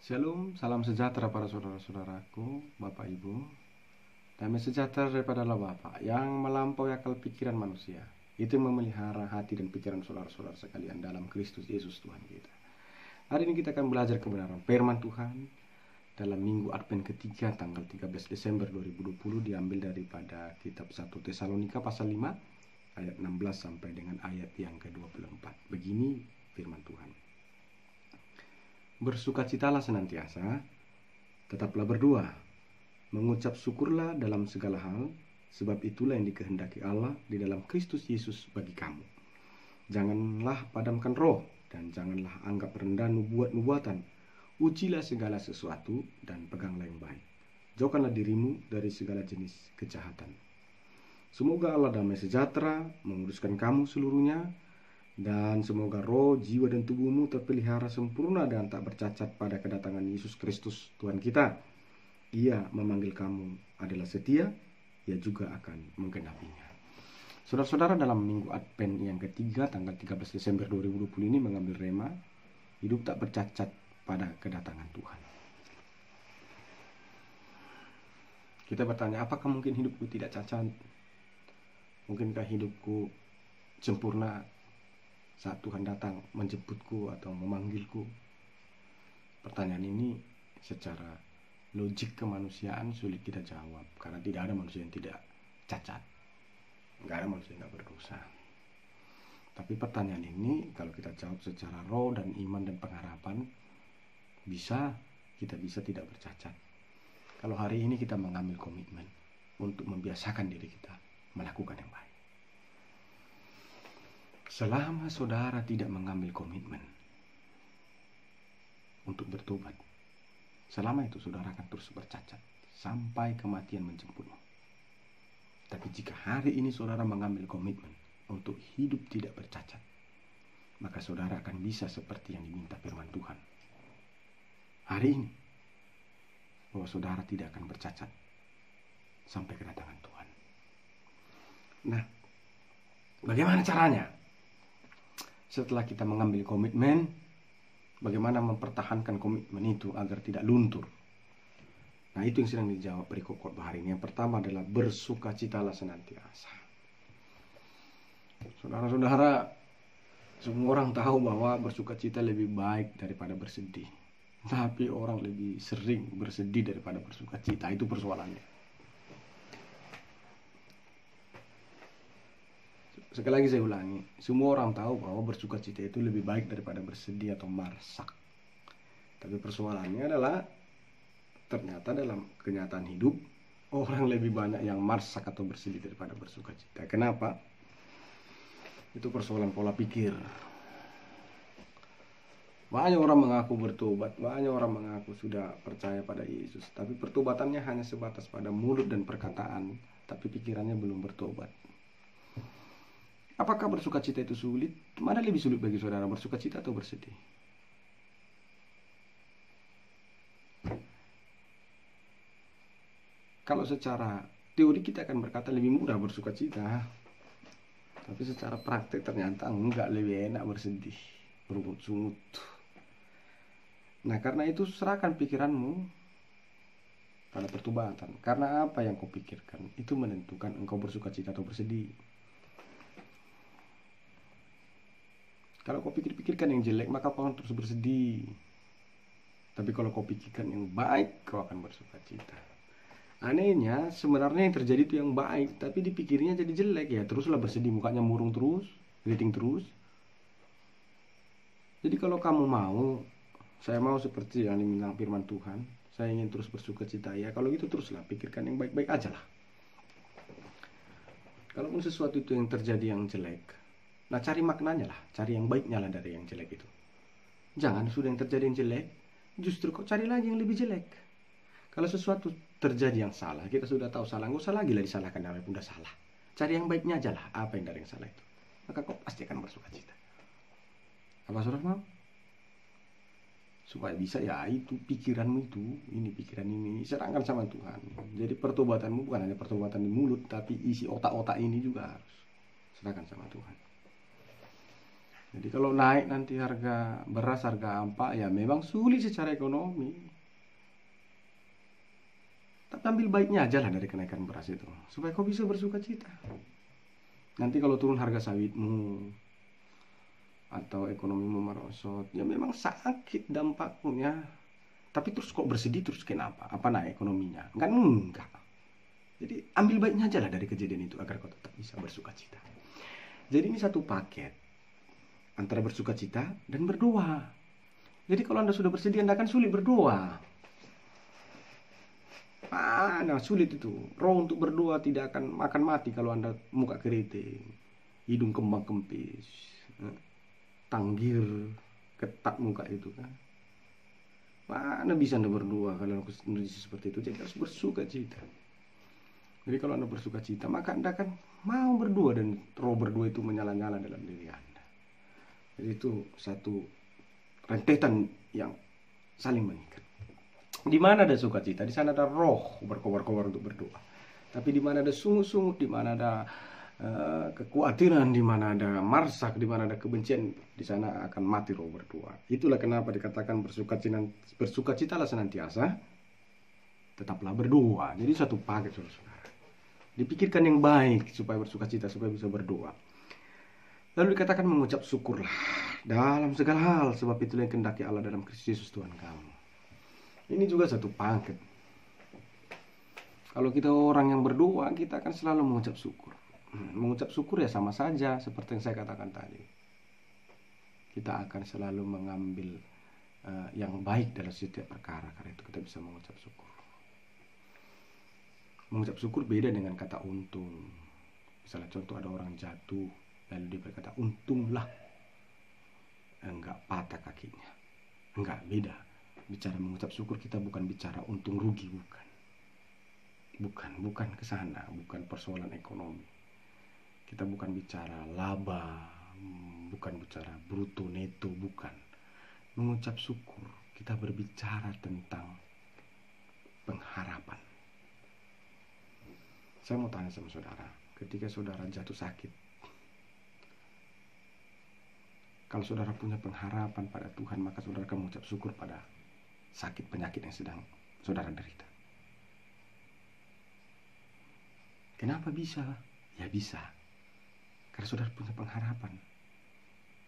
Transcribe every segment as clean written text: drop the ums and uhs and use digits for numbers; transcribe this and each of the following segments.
Shalom, salam sejahtera para saudara-saudaraku, Bapak Ibu. Damai sejahtera daripada Allah Bapa yang melampaui akal pikiran manusia. Itu yang memelihara hati dan pikiran saudara-saudara sekalian dalam Kristus Yesus Tuhan kita. Hari ini kita akan belajar kebenaran firman Tuhan dalam minggu Advent ketiga tanggal 13 Desember 2020, diambil daripada kitab 1 Tesalonika pasal 5 ayat 16 sampai dengan ayat yang ke-24. Begini firman Tuhan. Bersukacitalah senantiasa, tetaplah berdoa, mengucap syukurlah dalam segala hal, sebab itulah yang dikehendaki Allah di dalam Kristus Yesus bagi kamu. Janganlah padamkan roh, dan janganlah anggap rendah nubuat-nubuatan. Ujilah segala sesuatu, dan peganglah yang baik. Jauhkanlah dirimu dari segala jenis kejahatan. Semoga Allah damai sejahtera menguruskan kamu seluruhnya, dan semoga roh, jiwa, dan tubuhmu terpelihara sempurna dan tak bercacat pada kedatangan Yesus Kristus Tuhan kita. Ia memanggil kamu adalah setia, ia juga akan menggenapinya. Saudara-saudara, dalam minggu Advent yang ketiga tanggal 13 Desember 2020 ini mengambil rema hidup tak bercacat pada kedatangan Tuhan. Kita bertanya, apakah mungkin hidupku tidak cacat? Mungkinkah hidupku sempurna saat Tuhan datang menjemputku atau memanggilku? Pertanyaan ini secara logik kemanusiaan sulit kita jawab, karena tidak ada manusia yang tidak cacat, nggak ada manusia yang nggak berdosa. Tapi pertanyaan ini kalau kita jawab secara roh dan iman dan pengharapan, kita bisa tidak bercacat kalau hari ini kita mengambil komitmen untuk membiasakan diri kita melakukan yang baik. Selama saudara tidak mengambil komitmen untuk bertobat, selama itu saudara akan terus bercacat sampai kematian menjemputmu. Tapi jika hari ini saudara mengambil komitmen untuk hidup tidak bercacat, maka saudara akan bisa seperti yang diminta firman Tuhan hari ini, bahwa saudara tidak akan bercacat sampai kedatangan Tuhan. Nah, bagaimana caranya? Setelah kita mengambil komitmen, bagaimana mempertahankan komitmen itu agar tidak luntur? Nah, itu yang sedang dijawab berikut khotbah hari ini. Yang pertama adalah bersukacitalah senantiasa. Saudara-saudara, semua orang tahu bahwa bersukacita lebih baik daripada bersedih. Tapi orang lebih sering bersedih daripada bersukacita. Itu persoalannya. Sekali lagi saya ulangi, semua orang tahu bahwa bersukacita itu lebih baik daripada bersedih atau marsak. Tapi persoalannya adalah ternyata dalam kenyataan hidup orang lebih banyak yang marsak atau bersedih daripada bersukacita. Kenapa? Itu persoalan pola pikir. Banyak orang mengaku bertobat, banyak orang mengaku sudah percaya pada Yesus, tapi pertobatannya hanya sebatas pada mulut dan perkataan, tapi pikirannya belum bertobat. Apakah bersukacita itu sulit? Mana lebih sulit bagi saudara, bersukacita atau bersedih? Kalau secara teori kita akan berkata lebih mudah bersukacita, tapi secara praktek ternyata enggak, lebih enak bersedih, berungut-sungut. Nah, karena itu serahkan pikiranmu pada pertobatan. Karena apa yang kau pikirkan itu menentukan engkau bersukacita atau bersedih. Kalau kau pikir-pikirkan yang jelek, maka kau akan terus bersedih. Tapi kalau kau pikirkan yang baik, kau akan bersukacita. Anehnya, sebenarnya yang terjadi itu yang baik, tapi dipikirnya jadi jelek. Ya teruslah bersedih, mukanya murung terus, geriting terus. Jadi kalau kamu mau, saya mau seperti yang dibilang firman Tuhan, saya ingin terus bersukacita, ya kalau gitu teruslah pikirkan yang baik-baik aja lah. Kalaupun sesuatu itu yang terjadi yang jelek, nah cari maknanya lah, cari yang baiknya lah dari yang jelek itu. Jangan sudah yang terjadi yang jelek, justru kau cari lagi yang lebih jelek. Kalau sesuatu terjadi yang salah, kita sudah tahu salah, nggak usah lagi lah disalahkan, namanya pun udah salah. Cari yang baiknya aja lah, apa yang dari yang salah itu, maka kau pasti akan bersukacita. Apa saudara mau? Supaya bisa, ya itu pikiranmu itu, ini pikiran ini, serahkan sama Tuhan. Jadi pertobatanmu bukan hanya pertobatan di mulut, tapi isi otak-otak ini juga harus serahkan sama Tuhan. Jadi kalau naik nanti harga beras, harga apa, ya memang sulit secara ekonomi. Tapi ambil baiknya aja lah dari kenaikan beras itu, supaya kau bisa bersuka cita. Nanti kalau turun harga sawitmu, atau ekonomimu merosot, ya memang sakit dampaknya. Tapi terus kok bersedih terus kenapa? Apa naik ekonominya? Enggak. Jadi ambil baiknya aja lah dari kejadian itu agar kau tetap bisa bersuka cita. Jadi ini satu paket antara bersuka cita dan berdoa. Jadi kalau Anda sudah bersedih, Anda akan sulit berdoa. Nah, sulit itu. Roh untuk berdoa tidak akan mati kalau Anda muka keriting, hidung kembang kempis, tanggir, ketat muka itu kan. Mana bisa Anda berdoa kalau kondisi seperti itu? Jadi harus bersuka cita. Jadi kalau Anda bersuka cita, maka Anda akan mau berdoa dan roh berdoa itu menyala-nyala dalam diri Anda. Jadi itu satu rentetan yang saling mengikat. Di mana ada sukacita, di sana ada roh berkobar-kobar untuk berdoa. Tapi di mana ada sungut-sungut, di mana ada kekhawatiran, di mana ada marsak, di mana ada kebencian, di sana akan mati roh berdoa. Itulah kenapa dikatakan bersukacitalah senantiasa, tetaplah berdoa. Jadi satu paket, saudara. Dipikirkan yang baik supaya bersukacita, supaya bisa berdoa. Lalu dikatakan mengucap syukurlah dalam segala hal, sebab itulah yang kehendaki Allah dalam Kristus Yesus Tuhan kamu. Ini juga satu paket. Kalau kita orang yang berdoa, kita akan selalu mengucap syukur. Mengucap syukur ya sama saja seperti yang saya katakan tadi. Kita akan selalu mengambil yang baik dalam setiap perkara. Karena itu kita bisa mengucap syukur. Mengucap syukur beda dengan kata untung. Misalnya contoh ada orang jatuh, lalu dia berkata untunglah enggak patah kakinya. Enggak, beda. Bicara mengucap syukur kita bukan bicara untung rugi, bukan ke sana, bukan persoalan ekonomi. Kita bukan bicara laba, bukan bicara bruto neto, bukan. Mengucap syukur kita berbicara tentang pengharapan. Saya mau tanya sama saudara, ketika saudara jatuh sakit, kalau saudara punya pengharapan pada Tuhan, maka saudara akan mengucap syukur pada sakit penyakit yang sedang saudara derita. Kenapa bisa? Ya bisa, karena saudara punya pengharapan.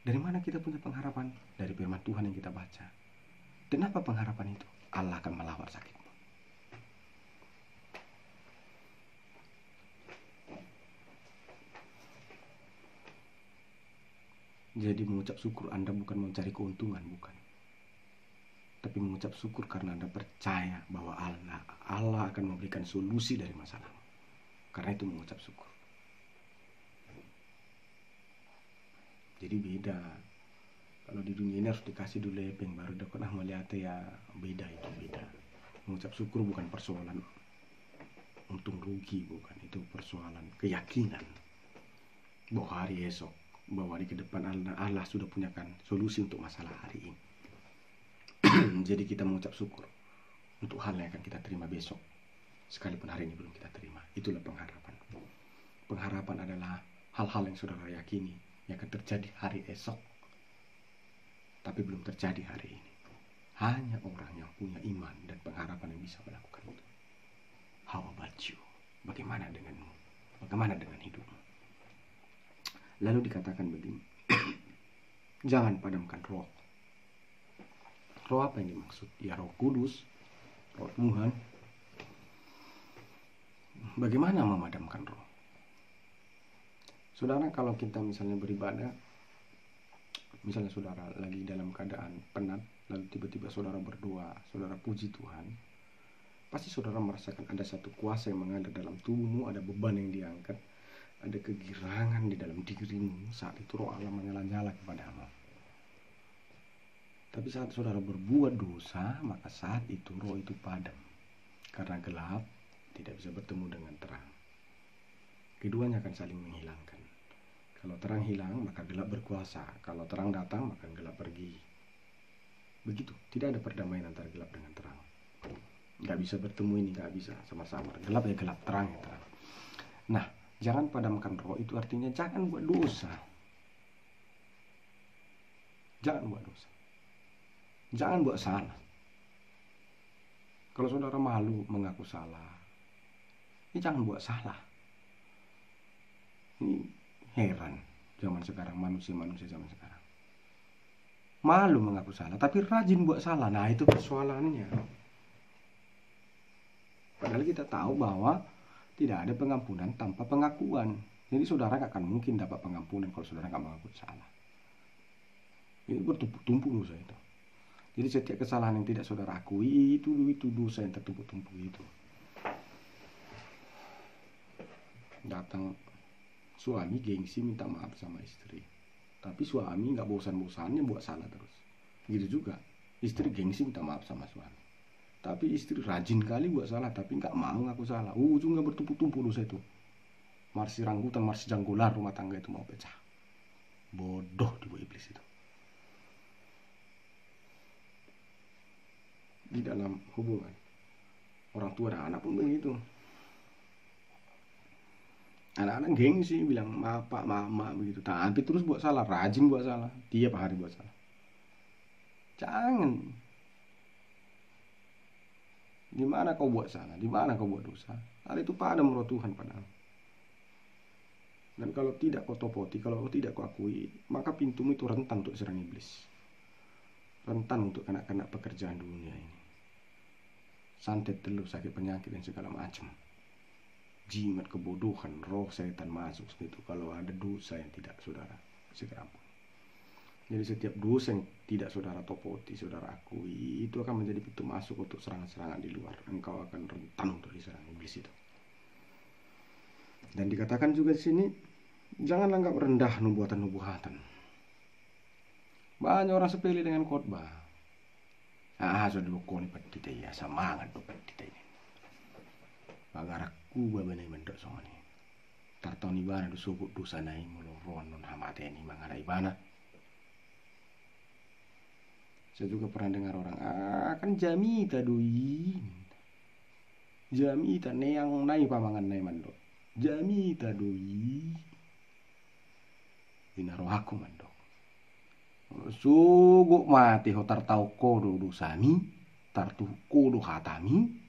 Dari mana kita punya pengharapan? Dari firman Tuhan yang kita baca. Dan apa pengharapan itu? Allah akan melawat sakitmu. Jadi mengucap syukur Anda bukan mencari keuntungan, bukan. Tapi mengucap syukur karena Anda percaya bahwa Allah akan memberikan solusi dari masalahmu. Karena itu mengucap syukur. Jadi beda. Kalau di dunia ini harus dikasih dulu lepeng, baru udah pernah melihat ya beda itu, beda. Mengucap syukur bukan persoalan untung rugi, bukan. Itu persoalan keyakinan bahwa hari esok, bahwa di depan Allah sudah punyakan solusi untuk masalah hari ini. Jadi kita mengucap syukur untuk hal yang akan kita terima besok, sekalipun hari ini belum kita terima. Itulah pengharapan. Pengharapan adalah hal-hal yang saudara yakini yang akan terjadi hari esok, tapi belum terjadi hari ini. Hanya orang yang punya iman dan pengharapan yang bisa melakukan itu. How about you? Bagaimana denganmu? Bagaimana dengan hidupmu? Lalu dikatakan begini, jangan padamkan roh. Roh apa yang dimaksud? Ya Roh Kudus, Roh Tuhan. Bagaimana memadamkan roh? Saudara, kalau kita misalnya beribadah, misalnya saudara lagi dalam keadaan penat, lalu tiba-tiba saudara berdoa, saudara puji Tuhan, pasti saudara merasakan ada satu kuasa yang mengalir dalam tubuhmu, ada beban yang diangkat, ada kegirangan di dalam dirimu. Saat itu roh Allah menyala-nyala kepadamu. Tapi saat saudara berbuat dosa, maka saat itu roh itu padam. Karena gelap tidak bisa bertemu dengan terang. Keduanya akan saling menghilangkan. Kalau terang hilang, maka gelap berkuasa. Kalau terang datang, maka gelap pergi. Begitu, tidak ada perdamaian antara gelap dengan terang. Gak bisa bertemu ini, gak bisa sama-sama. Gelap ya gelap, terang ya terang. Nah, jangan padamkan roh itu artinya jangan buat dosa. Jangan buat dosa. Jangan buat salah. Kalau saudara malu mengaku salah, ya jangan buat salah. Ini heran zaman sekarang, manusia-manusia zaman sekarang. Malu mengaku salah, tapi rajin buat salah. Nah, itu persoalannya. Padahal kita tahu bahwa tidak ada pengampunan tanpa pengakuan. Jadi saudara gak akan mungkin dapat pengampunan kalau saudara gak mengaku salah. Ini bertumpuk-tumpuk dosa itu. Jadi setiap kesalahan yang tidak saudara akui itu dosa yang tertumpuk-tumpuk itu. Datang suami gengsi minta maaf sama istri, tapi suami nggak bosan-bosannya buat salah terus. Gitu juga istri gengsi minta maaf sama suami, tapi istri rajin kali buat salah tapi nggak mau ngaku salah. Ujungnya bertumpuk-tumpuk dosa itu. Marsi rangkutan, marsi janggular, rumah tangga itu mau pecah. Bodoh dibuat iblis itu. Di dalam hubungan orang tua dan anak pun begitu. Anak-anak gengsi bilang maaf pak, mama begitu, tapi terus buat salah, rajin buat salah, tiap hari buat salah. Jangan. Di mana kau buat salah, di mana kau buat dosa, hal itu pada menurut Tuhan padahal. Dan kalau tidak kau topoti, kalau kau tidak kau akui, maka pintumu itu rentan untuk serang iblis, rentan untuk kena pekerjaan dunia ini, santet telur, sakit penyakit dan segala macam. Jimat kebodohan, roh setan masuk situ kalau ada dosa yang tidak saudara segera ampuni. Jadi setiap dosa yang tidak saudara topoti, saudara akui, itu akan menjadi pintu masuk untuk serangan-serangan di luar. Engkau akan rentan untuk diserang iblis itu. Dan dikatakan juga di sini, jangan anggap rendah nubuatan-nubuatan. Banyak orang sepele dengan khotbah. Sudah dibukoni petita ya, semangat petita ini. Bagaraku babanay mandok songani. Tartong ibana do subuk dosa nai muluruan non hamate ini mangara ibana. Saya juga pernah dengar orang, kan jamita doi. Jamita neang nai pamangan nai mandok. Jamita doi. Dinaro aku mandok. Suguk mati ho tartau kodo dosami, tartu kodo hatami.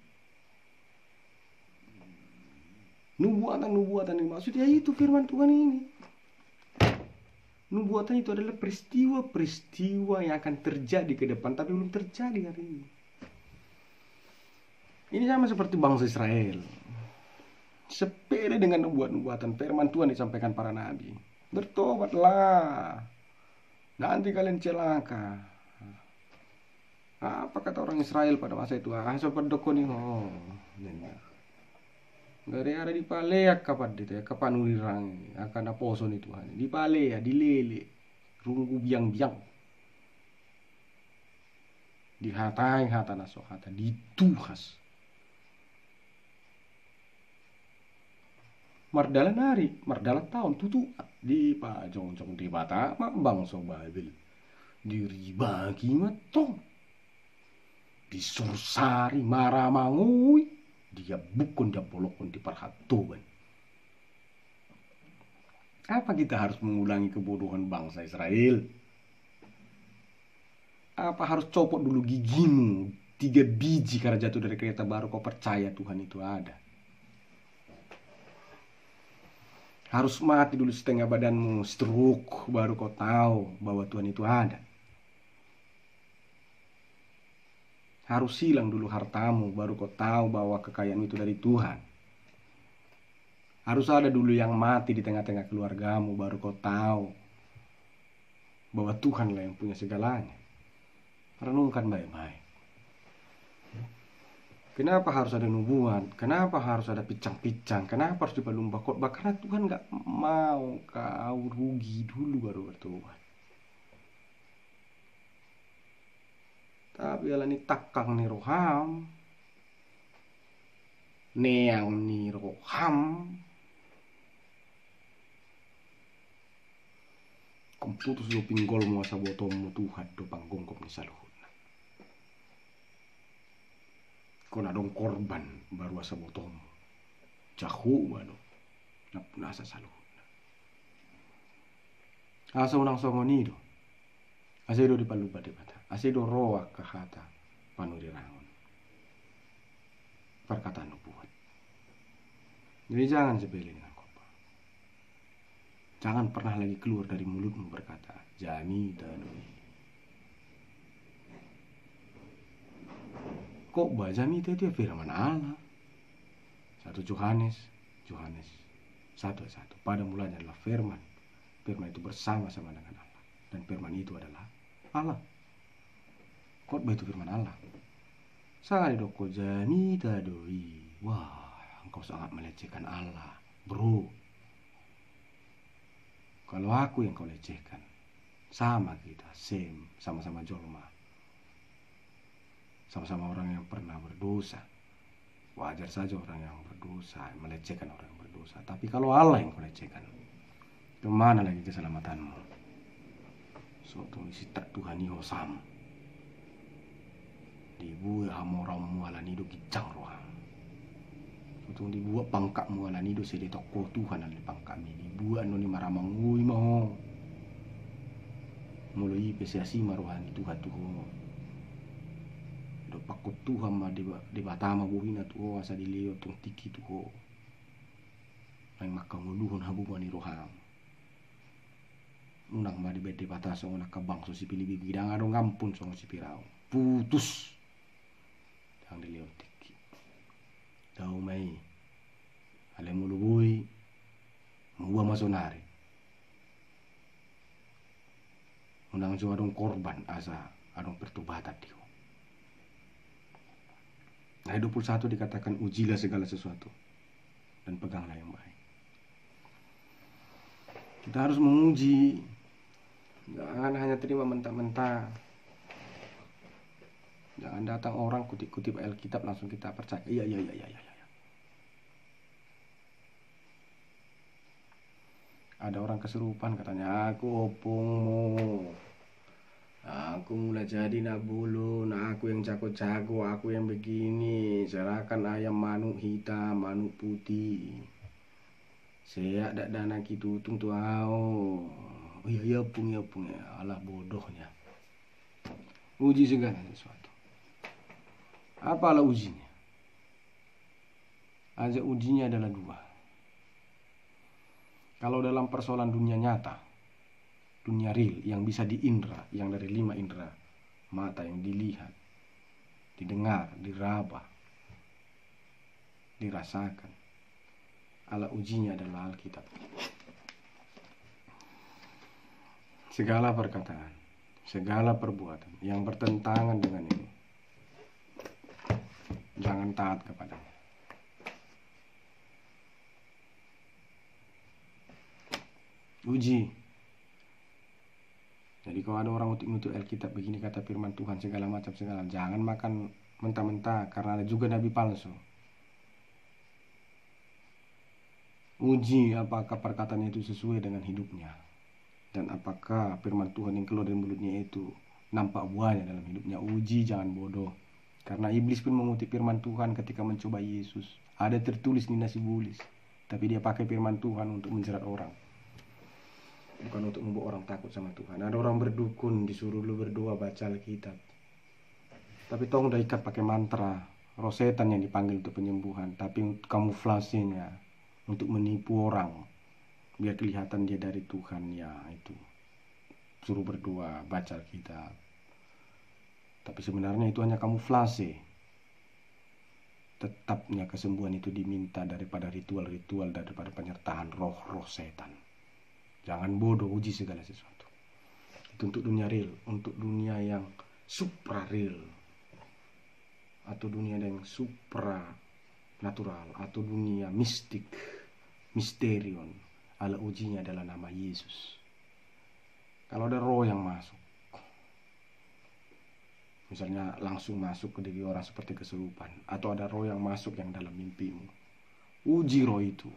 Nubuatan yang maksudnya itu firman Tuhan ini. Nubuatan itu adalah peristiwa-peristiwa yang akan terjadi ke depan tapi belum terjadi hari ini. Ini sama seperti bangsa Israel. Sepele dengan nubuatan firman Tuhan disampaikan para nabi. Bertobatlah, nanti kalian celaka. Apa kata orang Israel pada masa itu? Sobat dokoni ho. Gari ada di palea kapan itu ya, kapan ulirang akan aposon itu Tuhan. Di palea, di lele, runggu biang-biang. Di hatai hata nasohata, di tuhas. Mardala nari, mardala tahun tutu di pajong-jong di bata mambang so babil. Di ribagi matong. Di sursari maramangui. Dia bukun, dia bolokun, diperhatukan. Apa kita harus mengulangi kebodohan bangsa Israel? Apa harus copot dulu gigimu 3 biji karena jatuh dari kereta baru kau percaya Tuhan itu ada? Harus mati dulu setengah badanmu, stroke, baru kau tahu bahwa Tuhan itu ada? Harus hilang dulu hartamu, baru kau tahu bahwa kekayaan itu dari Tuhan. Harus ada dulu yang mati di tengah-tengah keluargamu, baru kau tahu bahwa Tuhanlah yang punya segalanya. Renungkan baik-baik. Kenapa harus ada nubuat? Kenapa harus ada pincang-pincang? Kenapa harus dipalumba khotbah? Karena Tuhan gak mau kau rugi dulu baru bertobat. Tapi ala ni takang ni roham, neang ni roham, kumputus do pinggol mo sa botong mo Tuhan do panggungkop ni saluhun. Kung adong korban baru sa botong mo, jahu ano, napunasa saluhun. Asa unang songo nido, Asedo di paluba di bata. Asedo roa kahata panu dirangon. Perkataan nubuat. Jadi jangan sepele dengan khotbah. Jangan pernah lagi keluar dari mulutmu berkata, Jami tadoi. Khotbah Jami itu firman Allah. 1 Yohanes 1:1. Pada mulanya adalah firman. Firman itu bersama-sama dengan Allah. Dan firman itu adalah Allah. Khotbah itu firman Allah. Sangat doko Jami tadoi. Wah, engkau sangat melecehkan Allah, bro. Kalau aku yang kau lecehkan, sama kita, same, sama-sama jolma. Sama-sama orang yang pernah berdosa. Wajar saja orang yang berdosa melecehkan orang yang berdosa. Tapi kalau Allah yang kau lecehkan, kemana lagi keselamatanmu? Suatu isi tak Tuhan iho sam. Dibuat hamora muala nido gicang roham. Suatu dibuat pangkak muala nido sedi toko Tuhan ali pangkak mi. Dibuat noni maramangui mau. Mulai pesiasi maruhani Tuhan Tuhan. Pakut Tuhan mah di batama buhina tuh asa dilio tung tiki tuh. Ai maka nguluhun habu mani roham. Unang mah di bede batas nak kabang so si pilih bidang ado ngampun so si pirau. Putus. Yang dilio tiki. Tau mai. Ale mulubui. Mua masonari. Unang jo adong korban asa adong pertobatan dia. Ayat 21 dikatakan ujilah segala sesuatu dan peganglah yang baik. Kita harus menguji. Jangan hanya terima mentah-mentah. Jangan datang orang kutip-kutip Alkitab langsung kita percaya. Iya. Ada orang kesurupan katanya, aku opungmu. Aku mulai jadi nak bulu, aku yang jago-jago, aku yang begini. Serahkan ayam manuk hitam, manuk putih. Saya dak dana gitu tung tuau. Oh iya pung ya. Allah bodohnya. Uji segala sesuatu. Apalah ujinya? Aja ujinya adalah 2. Kalau dalam persoalan dunia nyata, dunia real yang bisa diindra, yang dari 5 indra, mata yang dilihat, didengar, diraba, dirasakan. Alat ujinya adalah Alkitab. Segala perkataan, segala perbuatan yang bertentangan dengan ini, jangan taat kepadanya. Uji. Jadi kalau ada orang ngutuk Alkitab begini kata firman Tuhan segala macam jangan makan mentah-mentah karena ada juga nabi palsu. Uji apakah perkataannya itu sesuai dengan hidupnya dan apakah firman Tuhan yang keluar dari mulutnya itu nampak buahnya dalam hidupnya. Uji, jangan bodoh. Karena iblis pun mengutip firman Tuhan ketika mencoba Yesus. Ada tertulis di nasi bulis, tapi dia pakai firman Tuhan untuk menjerat orang. Bukan untuk membuat orang takut sama Tuhan. Ada orang berdukun disuruh lu berdoa baca Alkitab, tapi tong udah ikat pakai mantra. Rosetan yang dipanggil untuk penyembuhan, tapi kamuflasenya untuk menipu orang biar kelihatan dia dari Tuhan. Ya itu suruh berdoa baca Alkitab, tapi sebenarnya itu hanya kamuflase. Tetapnya kesembuhan itu diminta daripada ritual-ritual, daripada penyertaan roh-roh setan. Jangan bodoh, uji segala sesuatu. Itu untuk dunia real, untuk dunia yang supra real, atau dunia yang supra natural, atau dunia mistik, misterion. Alat ujinya adalah nama Yesus. Kalau ada roh yang masuk, misalnya langsung masuk ke diri orang seperti kesurupan, atau ada roh yang masuk yang dalam mimpimu, uji roh itu.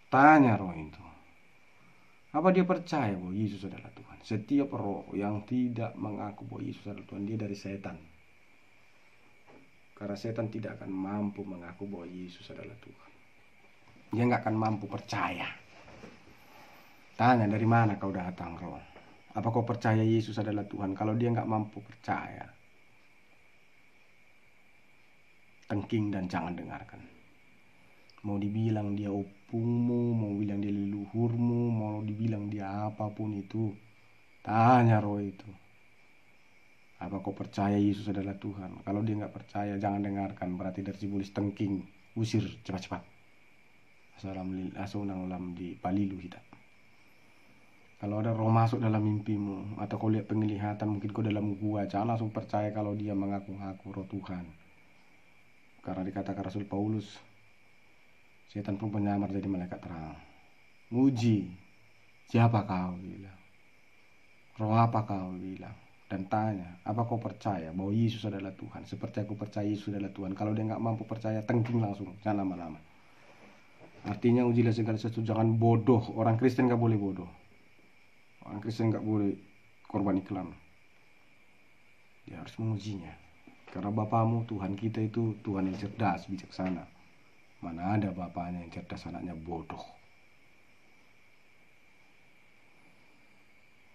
Tanya roh itu, apa dia percaya bahwa Yesus adalah Tuhan? Setiap roh yang tidak mengaku bahwa Yesus adalah Tuhan, dia dari setan. Karena setan tidak akan mampu mengaku bahwa Yesus adalah Tuhan. Dia nggak akan mampu percaya. Tanya, dari mana kau datang roh? Apa kau percaya Yesus adalah Tuhan? Kalau dia nggak mampu percaya, tengking dan jangan dengarkan. Mau dibilang dia opungmu, mau bilang dia leluhurmu, mau dibilang dia apapun itu, tanya roh itu. Apa kau percaya Yesus adalah Tuhan? Kalau dia nggak percaya, jangan dengarkan. Berarti dari sibulis tengking, usir cepat-cepat. Assalamualaikum di palilu kita. Kalau ada roh masuk dalam mimpimu, atau kau lihat penglihatan, mungkin kau dalam gua, jangan langsung percaya kalau dia mengaku-ngaku roh Tuhan. Karena dikatakan Rasul Paulus, setan pun penyamar jadi malaikat terang. Uji, siapa kau bilang? Roh apa kau bilang? Dan tanya, apa kau percaya bahwa Yesus adalah Tuhan? Seperti aku percaya Yesus adalah Tuhan. Kalau dia nggak mampu percaya, tengking langsung, jangan lama-lama. Artinya ujilah segala sesuatu, jangan bodoh. Orang Kristen nggak boleh bodoh. Orang Kristen nggak boleh korban iklan. Dia harus mengujinya. Karena Bapamu, Tuhan kita itu Tuhan yang cerdas, bijaksana. Mana ada bapaknya yang cerdas, anaknya bodoh.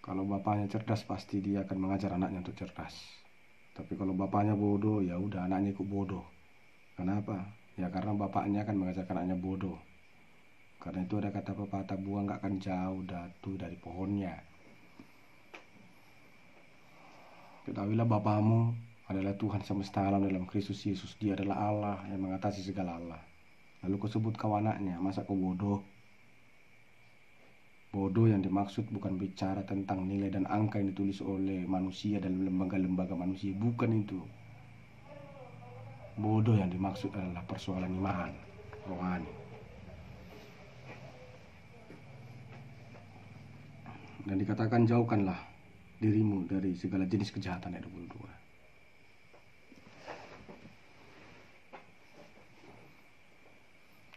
Kalau bapaknya cerdas, pasti dia akan mengajar anaknya untuk cerdas. Tapi kalau bapaknya bodoh, ya udah anaknya ikut bodoh. Kenapa? Ya karena bapaknya akan mengajarkan anaknya bodoh. Karena itu ada kata pepatah, buah nggak akan jauh datu dari pohonnya. Ketahuilah Bapamu adalah Tuhan semesta alam dalam Kristus Yesus. Dia adalah Allah yang mengatasi segala Allah. Lalu kau sebut kau anaknya, masa kau bodoh? Bodoh yang dimaksud bukan bicara tentang nilai dan angka yang ditulis oleh manusia dalam lembaga-lembaga manusia. Bukan itu. Bodoh yang dimaksud adalah persoalan iman rohani. Dan dikatakan jauhkanlah dirimu dari segala jenis kejahatan ayat 22.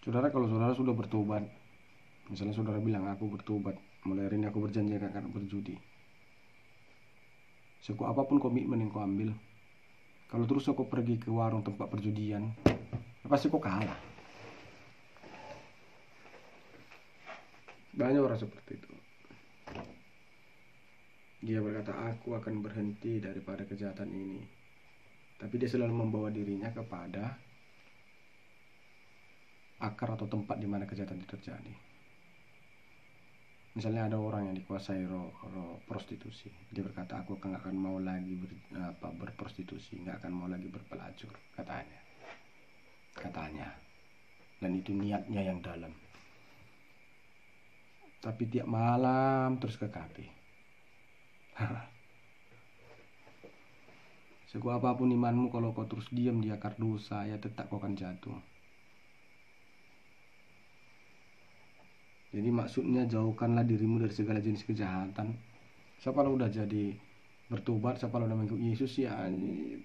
Saudara, kalau saudara sudah bertobat, misalnya saudara bilang, aku bertobat, mulai hari ini aku berjanji akan berjudi. Sekuat apapun komitmen yang kau ambil, kalau terus kau pergi ke warung tempat perjudian, pasti kau kalah. Banyak orang seperti itu. Dia berkata, aku akan berhenti daripada kejahatan ini. Tapi dia selalu membawa dirinya kepada akar atau tempat di mana kejahatan itu terjadi. Misalnya ada orang yang dikuasai roh prostitusi. Dia berkata, aku nggak akan mau lagi berprostitusi, nggak akan mau lagi berpelacur, katanya. Dan itu niatnya yang dalam. Tapi tiap malam terus ke kafe. Sekuat apapun imanmu, kalau kau terus diam di akar dosa, ya tetap kau akan jatuh. Jadi maksudnya jauhkanlah dirimu dari segala jenis kejahatan. Siapa lo udah jadi bertobat, siapa lo udah mengikut Yesus, ya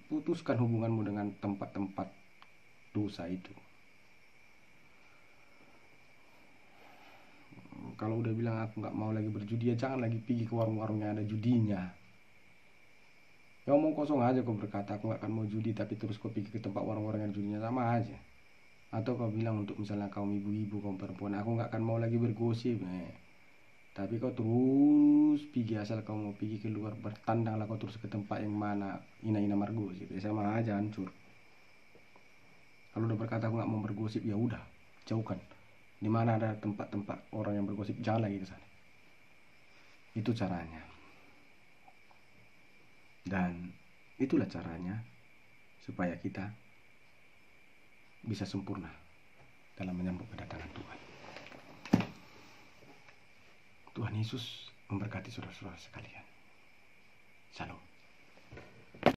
putuskan hubunganmu dengan tempat-tempat dosa itu. Kalau udah bilang aku nggak mau lagi berjudi, ya jangan lagi pergi ke warung-warung yang ada judinya. Ya omong kosong aja kau berkata aku nggak akan mau judi, tapi terus kau pergi ke tempat warung-warung yang ada judinya, sama aja. Atau kau bilang untuk misalnya kaum ibu-ibu, kaum perempuan, aku nggak akan mau lagi bergosip, tapi kau terus pergi, asal kau mau pergi keluar, bertandanglah kau terus ke tempat yang mana ina-ina bergosip, ya sama aja hancur. Kalau udah berkata aku nggak mau bergosip, ya udah jauhkan. Di mana ada tempat-tempat orang yang bergosip, jangan lagi ke sana. Itu caranya. Dan itulah caranya supaya kita bisa sempurna dalam menyambut kedatangan Tuhan. Tuhan Yesus memberkati saudara-saudara sekalian. Shalom.